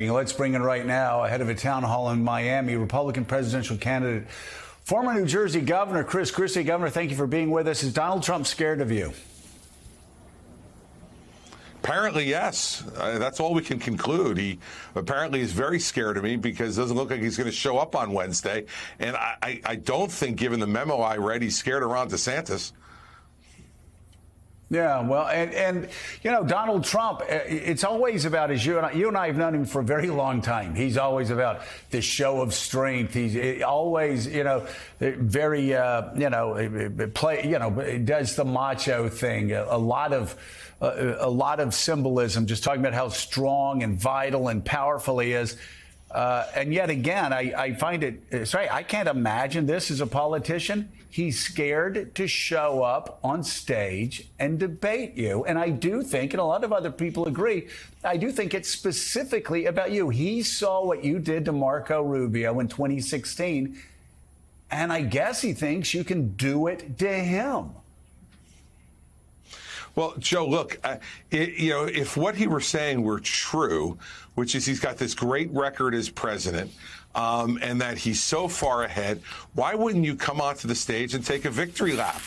Let's bring in right now, ahead of a town hall in Miami, Republican presidential candidate, former New Jersey Governor Chris Christie. Governor, thank you for being with us. Is Donald Trump scared of you? Apparently, yes. That's all we can conclude. He apparently is very scared of me because it doesn't look like he's going to show up on Wednesday. And I don't think, given the memo I read, he's scared of Ron DeSantis. Yeah, well, and you know, Donald Trump, it's always about, as you and I have known him for a very long time. He's always about the show of strength. He's always, very, does the macho thing. A lot of symbolism, just talking about how strong and vital and powerful he is. And yet again, I find it, sorry, I can't imagine this as a politician. He's scared to show up on stage and debate you. And I do think, and a lot of other people agree, I do think it's specifically about you. He saw what you did to Marco Rubio in 2016, and I guess he thinks you can do it to him. Well, Joe, look, if what he was saying were true, which is he's got this great record as president, and that he's so far ahead, why wouldn't you come onto the stage and take a victory lap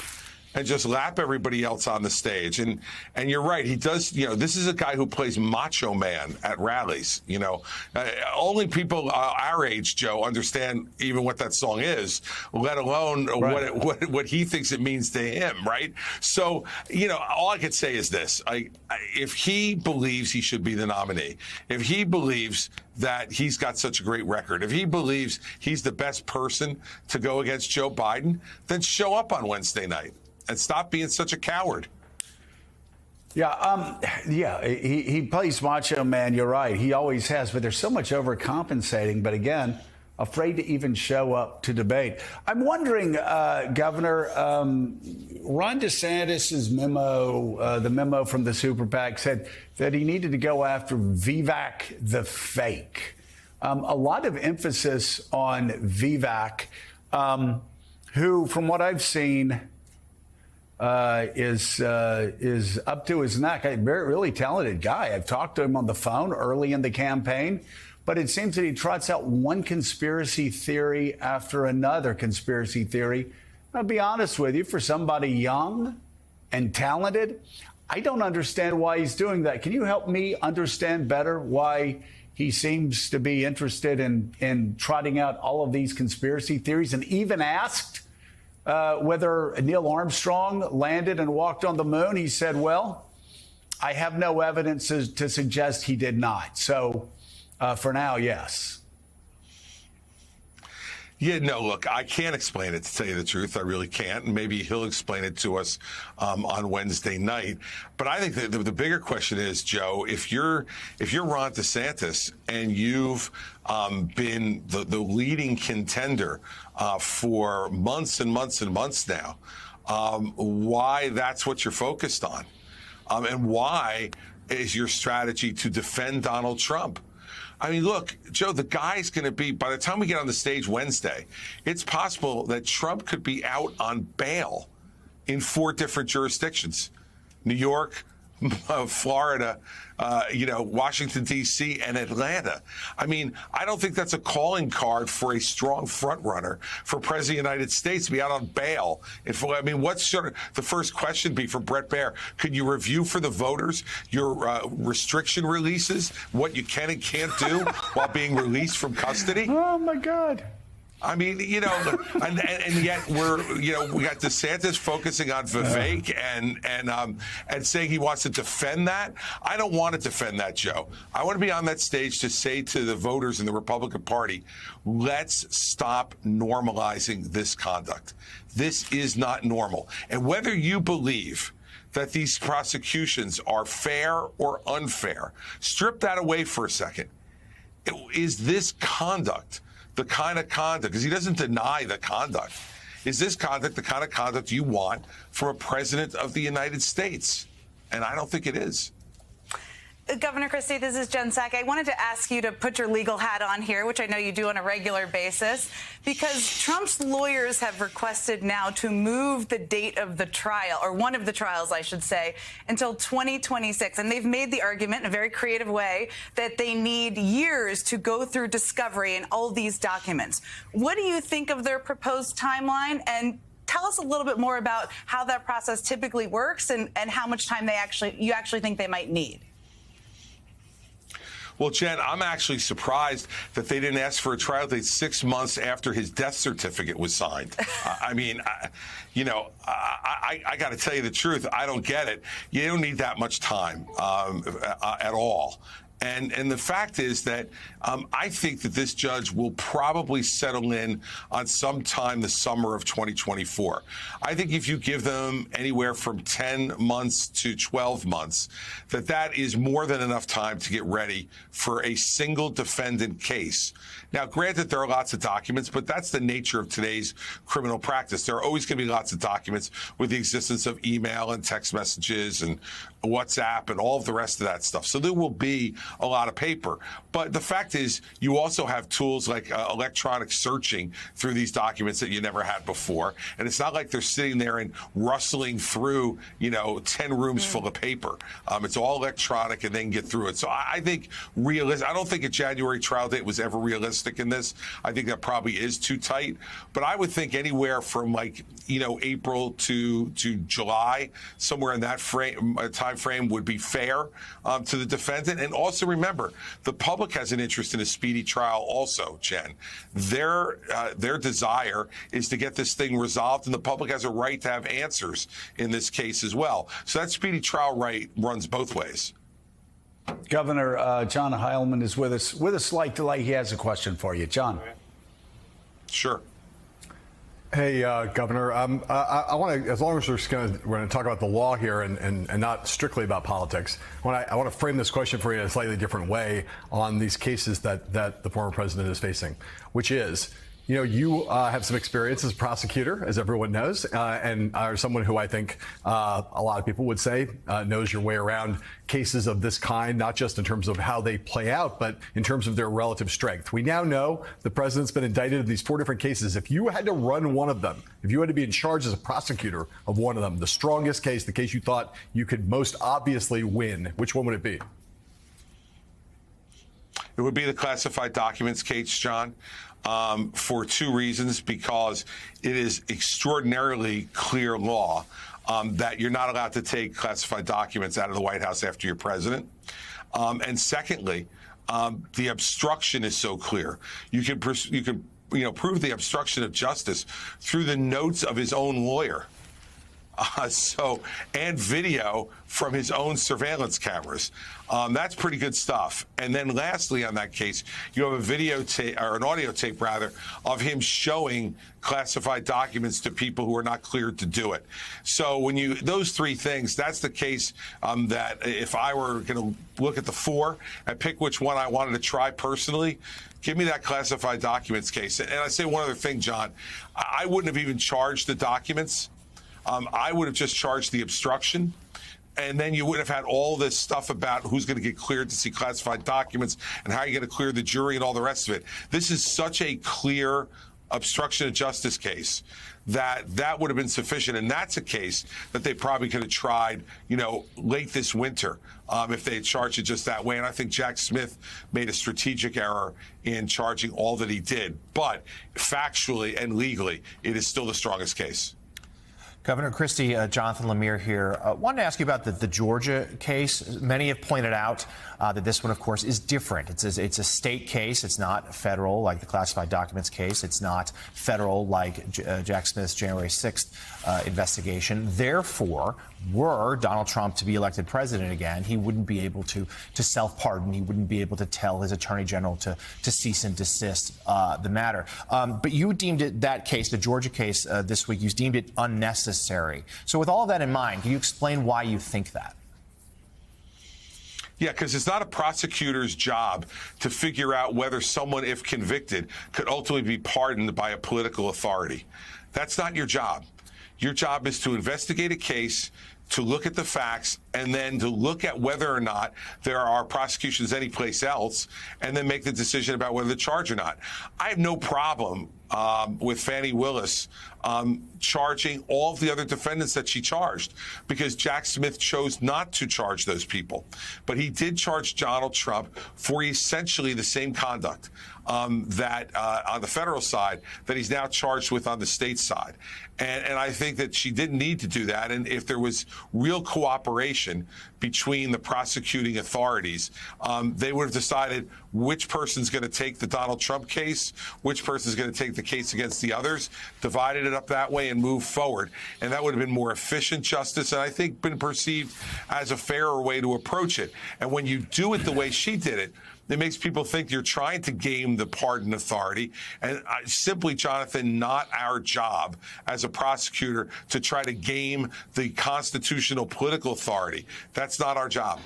and just lap everybody else on the stage? And you're right, he does, this is a guy who plays macho man at rallies. Only people our age, Joe, understand even what that song is, let alone right. what he thinks it means to him, right? So, all I could say is this. If he believes he should be the nominee, if he believes that he's got such a great record, if he believes he's the best person to go against Joe Biden, then show up on Wednesday night and stop being such a coward. Yeah, he plays macho man. You're right. He always has, but there's so much overcompensating. But again, afraid to even show up to debate. I'm wondering, Governor, Ron DeSantis's memo, the memo from the Super PAC said that he needed to go after Vivek the fake. A lot of emphasis on Vivek, who, from what I've seen, is up to his neck. A very, really talented guy. I've talked to him on the phone early in the campaign, but it seems that he trots out one conspiracy theory after another conspiracy theory. I'll be honest with you, for somebody young and talented, I don't understand why he's doing that. Can you help me understand better why he seems to be interested in trotting out all of these conspiracy theories, and even asked whether Neil Armstrong landed and walked on the moon? He said, well, I have no evidence to suggest he did not. So for now, yes. Yeah, no, look, I can't explain it, to tell you the truth. I really can't. And maybe he'll explain it to us on Wednesday night. But I think the bigger question is, Joe, if you're Ron DeSantis and you've been the leading contender for months and months and months now, why that's what you're focused on? And why is your strategy to defend Donald Trump? I mean, look, Joe, the guy's going to be, by the time we get on the stage Wednesday, it's possible that Trump could be out on bail in 4 different jurisdictions: New York, Florida, Washington, D.C., and Atlanta. I mean, I don't think that's a calling card for a strong front runner for President of the United States to be out on bail. What's sort of the first question be for Bret Baier? Could you review for the voters your restriction releases, what you can and can't do while being released from custody? Oh, my God. I mean, and yet we got DeSantis focusing on Vivek and saying he wants to defend that. I don't want to defend that, Joe. I want to be on that stage to say to the voters in the Republican Party, let's stop normalizing this conduct. This is not normal. And whether you believe that these prosecutions are fair or unfair, strip that away for a second. Is this conduct the kind of conduct, because he doesn't deny the conduct, is this conduct the kind of conduct you want from a president of the United States? And I don't think it is. Governor Christie, this is Jen Psaki. I wanted to ask you to put your legal hat on here, which I know you do on a regular basis, because Trump's lawyers have requested now to move the date of the trial, or one of the trials, I should say, until 2026. And they've made the argument in a very creative way that they need years to go through discovery and all these documents. What do you think of their proposed timeline? And tell us a little bit more about how that process typically works and how much time you actually think they might need. Well, Jen, I'm actually surprised that they didn't ask for a trial date 6 months after his death certificate was signed. I got to tell you the truth. I don't get it. You don't need that much time at all. And the fact is that I think that this judge will probably settle in on sometime the summer of 2024. I think if you give them anywhere from 10 months to 12 months, that is more than enough time to get ready for a single defendant case. Now, granted, there are lots of documents, but that's the nature of today's criminal practice. There are always going to be lots of documents with the existence of email and text messages and WhatsApp and all of the rest of that stuff. So there will be a lot of paper. But the fact is, you also have tools like electronic searching through these documents that you never had before. And it's not like they're sitting there and rustling through, 10 rooms full of paper. It's all electronic and then get through it. So I think I don't think a January trial date was ever realistic in this. I think that probably is too tight. But I would think anywhere from April to July, somewhere in that time frame would be fair to the defendant. And also remember, the public has an interest in a speedy trial also, Jen. Their desire is to get this thing resolved, and the public has a right to have answers in this case as well. So that speedy trial right runs both ways. Governor John Heilemann is with us. With a slight delay, he has a question for you. John. Sure. Hey, Governor, I want to, as long as we're going to talk about the law here and not strictly about politics, I want to frame this question for you in a slightly different way on these cases that the former president is facing, which is, you have some experience as a prosecutor, as everyone knows, and are someone who I think a lot of people would say knows your way around cases of this kind, not just in terms of how they play out, but in terms of their relative strength. We now know the president's been indicted in these 4 different cases. If you had to run one of them, if you had to be in charge as a prosecutor of one of them, the strongest case, the case you thought you could most obviously win, which one would it be? It would be the classified documents case, John. For 2 reasons, because it is extraordinarily clear law that you're not allowed to take classified documents out of the White House after you're president. And secondly, the obstruction is so clear. You can prove the obstruction of justice through the notes of his own lawyer. And video from his own surveillance cameras. That's pretty good stuff. And then lastly on that case, you have a videotape, or an audio tape rather, of him showing classified documents to people who are not cleared to do it. So those 3 things, that's the case that if I were going to look at the 4 and pick which one I wanted to try personally, give me that classified documents case. And I say one other thing, John, I wouldn't have even charged the documents. I would have just charged the obstruction, and then you would have had all this stuff about who's going to get cleared to see classified documents and how you're going to clear the jury and all the rest of it. This is such a clear obstruction of justice case that would have been sufficient. And that's a case that they probably could have tried, late this winter if they had charged it just that way. And I think Jack Smith made a strategic error in charging all that he did. But factually and legally, it is still the strongest case. Governor Christie, Jonathan Lemire here. Wanted to ask you about the Georgia case. Many have pointed out that this one, of course, is different. It's a state case. It's not federal like the classified documents case. It's not federal like Jack Smith's January 6th investigation. Therefore, were Donald Trump to be elected president again, he wouldn't be able to self-pardon. He wouldn't be able to tell his attorney general to cease and desist the matter. But you deemed that case, the Georgia case this week, you deemed it unnecessary. So with all of that in mind, can you explain why you think that? Yeah, because it's not a prosecutor's job to figure out whether someone, if convicted, could ultimately be pardoned by a political authority. That's not your job. Your job is to investigate a case, to look at the facts and then to look at whether or not there are prosecutions anyplace else, and then make the decision about whether to charge or not. I have no problem with Fani Willis charging all of the other defendants that she charged, because Jack Smith chose not to charge those people. But he did charge Donald Trump for essentially the same conduct that on the federal side that he's now charged with on the state side. And I think that she didn't need to do that. And if there was real cooperation between the prosecuting authorities, they would have decided which person's going to take the Donald Trump case, which person's going to take the case against the others, divided it up that way and moved forward. And that would have been more efficient justice, and I think been perceived as a fairer way to approach it. And when you do it the way she did it, it makes people think you're trying to game the pardon authority. And simply, Jonathan, not our job as a prosecutor to try to game the constitutional political authority. That's not our job.